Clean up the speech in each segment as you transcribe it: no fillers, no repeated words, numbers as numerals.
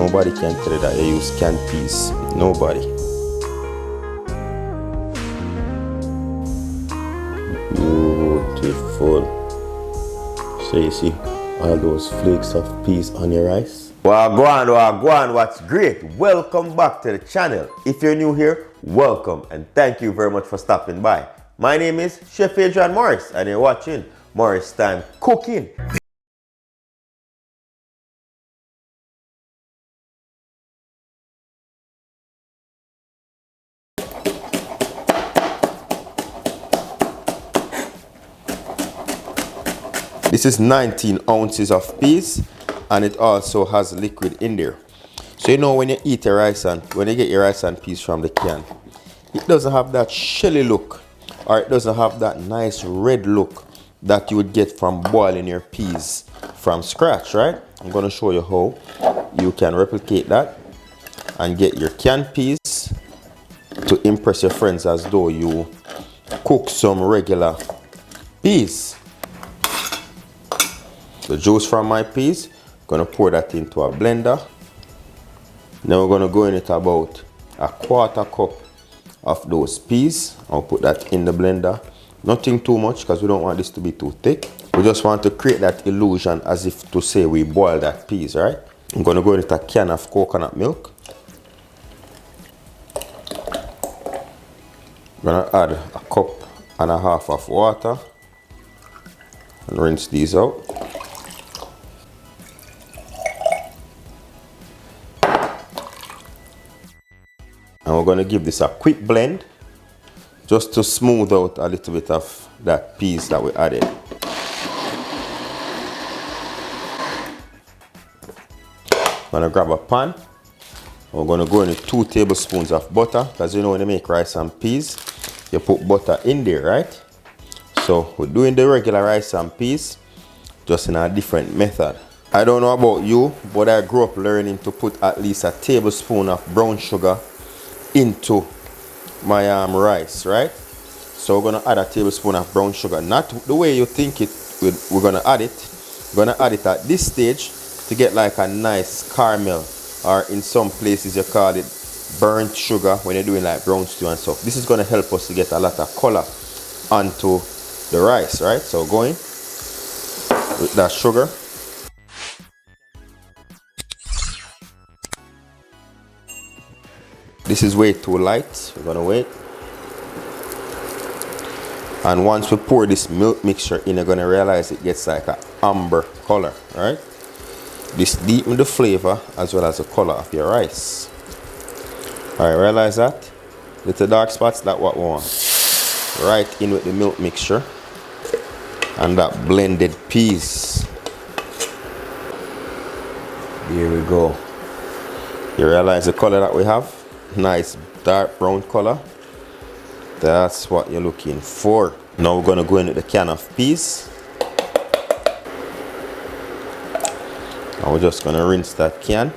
Nobody can tell you that you use canned peas. Nobody. Beautiful. So you see all those flakes of peas on your rice. Wagwan, what's great? Welcome back to the channel. If you're new here, welcome and thank you very much for stopping by. My name is Chef Adrian Morris and you're watching Morris Time Cooking. This is 19 ounces of peas and it also has liquid in there. So you know when you eat your rice and when you get your rice and peas from the can, it doesn't have that shelly look or it doesn't have that nice red look that you would get from boiling your peas from scratch, right? I'm going to show you how you can replicate that and get your canned peas to impress your friends as though you cook some regular peas. The juice from my peas, gonna pour that into a blender. Now we're gonna go in it about a quarter cup of those peas. I'll put that in the blender. Nothing too much because we don't want this to be too thick. We just want to create that illusion as if to say we boil that peas, right? I'm gonna go in with a can of coconut milk. I'm gonna add a cup and a half of water and rinse these out. And we're going to give this a quick blend just to smooth out a little bit of that peas that we added. I'm going to grab a pan. We're going to go in with 2 tablespoons of butter because you know when you make rice and peas, you put butter in there, right? So we're doing the regular rice and peas just in a different method. I don't know about you, but I grew up learning to put at least a tablespoon of brown sugar into my rice, right? So we're gonna add a tablespoon of brown sugar, not the way you think we're gonna add it. We're gonna add it at this stage to get like a nice caramel, or in some places you call it burnt sugar when you're doing like brown stew and stuff. This is gonna help us to get a lot of color onto the rice, right? So going with that sugar. This is way too light. We're gonna wait. And once we pour this milk mixture in, you're gonna realize it gets like an amber color, right? This deepens the flavor as well as the color of your rice. Alright, realize that? Little dark spots, that's what we want. Right in with the milk mixture and that blended peas. Here we go. You realize the color that we have? Nice dark brown color. That's what you're looking for. Now we're going to go in with the can of peas. And we're just going to rinse that can.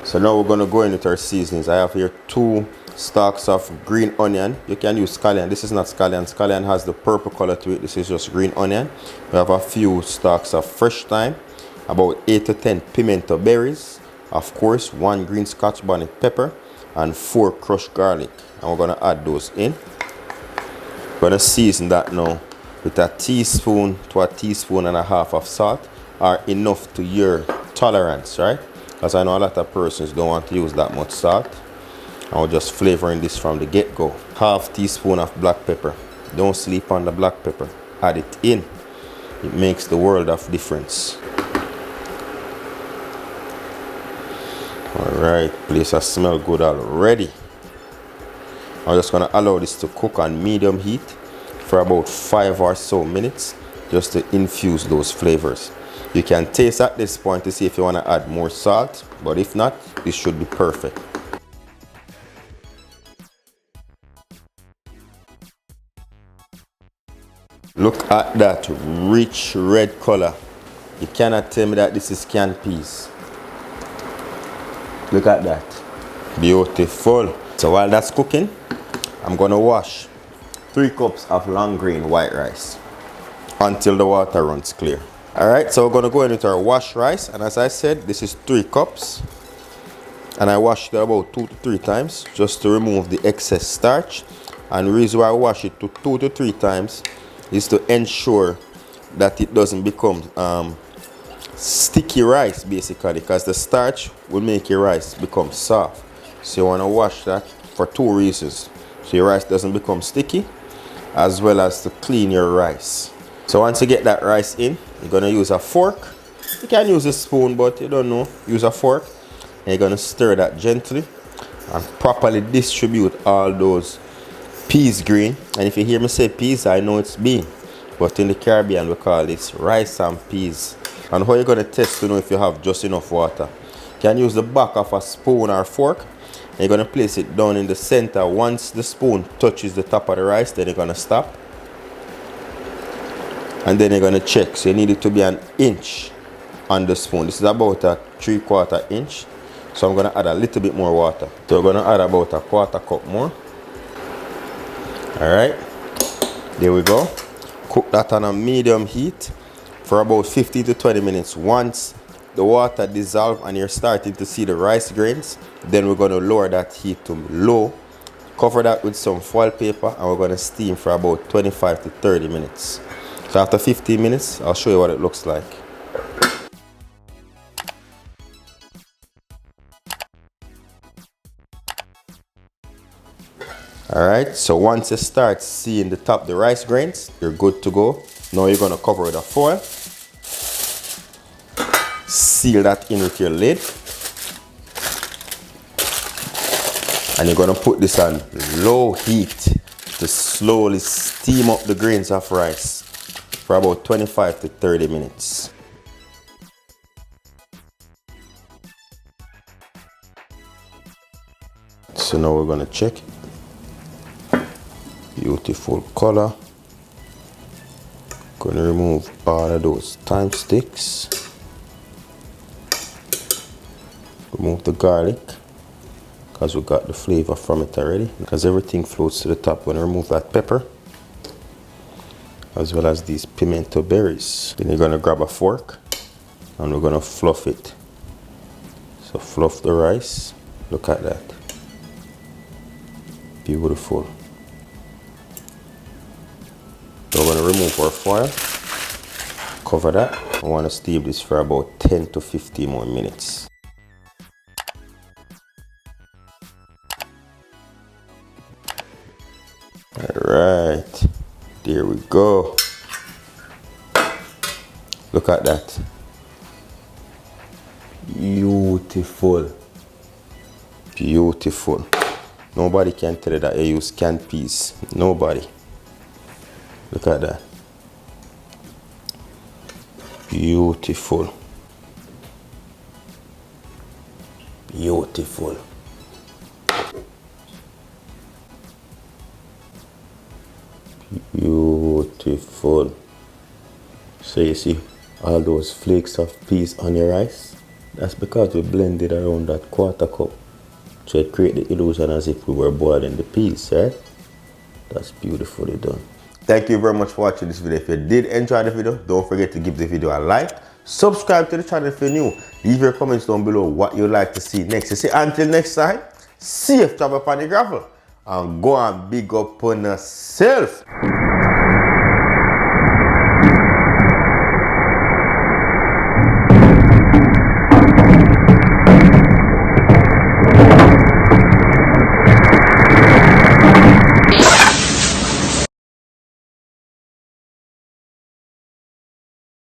So now we're going to go in with our seasonings. I have here 2 stalks of green onion. You can use scallion. This is not scallion. Scallion has the purple color to it. This is just green onion. We have a few stalks of fresh thyme. About 8 to 10 pimento berries. Of course, 1 green Scotch bonnet pepper and 4 crushed garlic. And we're going to add those in. We're going to season that now with a teaspoon to a teaspoon and a half of salt, or enough to your tolerance, right? Because I know a lot of persons don't want to use that much salt. And we're just flavoring this from the get-go. Half teaspoon of black pepper. Don't sleep on the black pepper. Add it in. It makes the world of difference. Alright, place has smell good already. I'm just gonna allow this to cook on medium heat for about 5 or so minutes just to infuse those flavors. You can taste at this point to see if you want to add more salt, but if not, this should be perfect. Look at that rich red color. You cannot tell me that this is canned peas. Look at that. Beautiful. So while that's cooking, I'm gonna wash 3 cups of long grain white rice until the water runs clear. Alright, so we're gonna go in with our washed rice, and as I said, this is 3 cups. And I washed it about 2 to 3 times just to remove the excess starch. And the reason why I wash it to 2 to 3 times is to ensure that it doesn't become sticky rice basically, because the starch will make your rice become soft. So you want to wash that for 2 reasons. So your rice doesn't become sticky, as well as to clean your rice. So once you get that rice in, you're going to use a fork. You can use a spoon, but you don't know, use a fork. And you're going to stir that gently and properly distribute all those peas green. And if you hear me say peas, I know it's bean, but in the Caribbean we call this rice and peas. And how you're going to test to know if you have just enough water, you can use the back of a spoon or fork, and you're going to place it down in the center. Once the spoon touches the top of the rice, then you're going to stop, and then you're going to check. So you need it to be an inch on the spoon. This is about a 3/4 inch. So I'm going to add a little bit more water. So we're going to add about a 1/4 cup more. Alright, there we go. Cook that on a medium heat for about 15 to 20 minutes. Once the water dissolves and you're starting to see the rice grains, then we're going to lower that heat to low. Cover that with some foil paper, and we're going to steam for about 25 to 30 minutes. So after 15 minutes, I'll show you what it looks like. Alright, so once you start seeing the top, the rice grains, you're good to go. Now you're going to cover with a foil. Seal that in with your lid. And you're going to put this on low heat to slowly steam up the grains of rice for about 25 to 30 minutes. So now we're going to check. Beautiful color. Going to remove all of those thyme sticks. Remove the garlic, because we got the flavor from it already. Because everything floats to the top. We're going to remove that pepper, as well as these pimento berries. Then you're going to grab a fork and we're going to fluff it. So fluff the rice. Look at that. Beautiful. So we're going to remove our foil, cover that. I want to steam this for about 10 to 15 more minutes. Alright, there we go. Look at that. Beautiful. Beautiful. Nobody can tell you that you use canned peas. Nobody. Look at that. Beautiful. Beautiful. Beautiful. So you see all those flakes of peas on your rice? That's because we blended around that 1/4 cup. So it created the illusion as if we were boiling the peas, right? That's beautifully done. Thank you very much for watching this video. If you did enjoy the video, don't forget to give the video a like. Subscribe to the channel if you're new. Leave your comments down below what you'd like to see next. You see, until next time, safe travel upon the gravel. And go and big up on yourself.